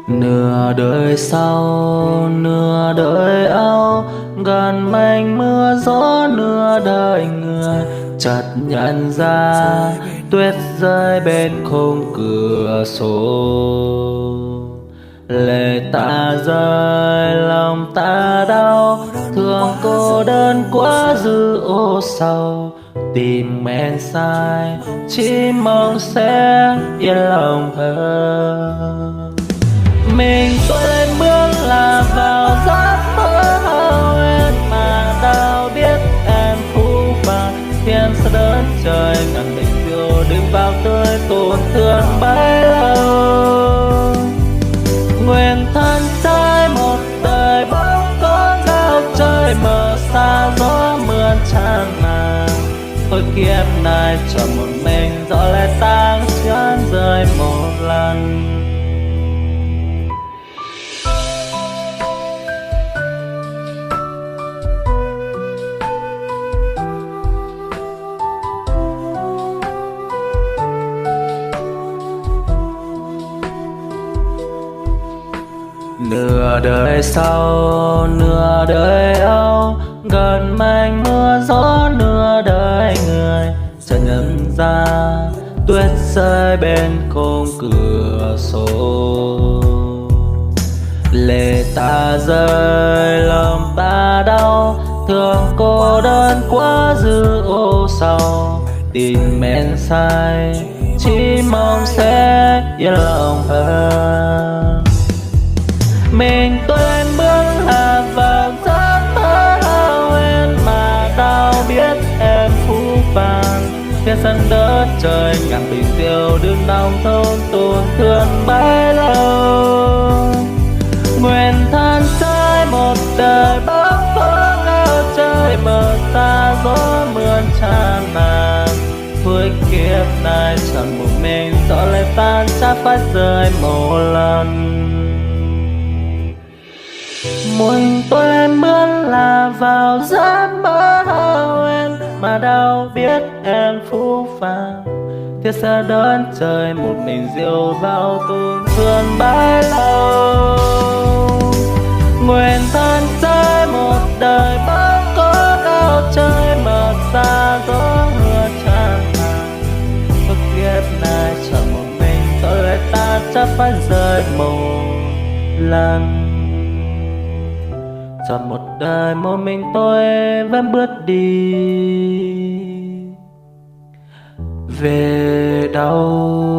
Nửa đời sau nửa đời âu, gần manh mưa gió nửa đời người. Chợt nhận ra tuyết rơi bên khung cửa sổ, lệ ta rơi lòng ta đau, thương cô đơn quá dư ô sầu. Tìm men sai chỉ mong sẽ yên lòng hơn. Mình tôi lên bước là vào giấc mơ hão huyền, mà đâu biết em phũ phàng thiên sẽ đến trời ngàn tình yêu đừng vào tươi tổn thương bấy lâu. Nguyện thân trai một đời bóng có gao trời mờ xa gió mưa tràn màng. Thôi kiếp này cho một mình gió lệ tang chán rơi một lần. Nửa đời sau nửa đời âu, gần manh mưa gió nửa đời người. Chợt nhận ra tuyết rơi bên khung cửa sổ, lệ ta rơi lòng ta đau, thương cô đơn quá dư ô sầu. Tìm men sai chỉ mong sẽ yên lòng hơn. Mình tôi lên bước là vào giấc mơ hão huyền, mà đâu biết em phũ phàng thiên sân đất trời ngàn bình diệu đừng lòng thôn tổn thương bấy lâu. Nguyện thân trai một đời bóng phố cao trời mờ xa gió mưa tràn màng. Cuối kiếp này chẳng một mình gió lại tan chắc phải rơi một lần. Mình tôi lên bước là vào giấc mơ hão huyền, mà đâu biết em phũ phàng thiết sẽ đến trời một mình rượu vào tổn thương bấy lâu. Nguyện thân trai một đời bóng có cao trời mờ xa gió mưa tràn màng. Cuộc kiếp này chẳng một mình tôi lại ta chắc phải rơi một lần. Chọn một đời một mình tôi vẫn bước đi về đâu.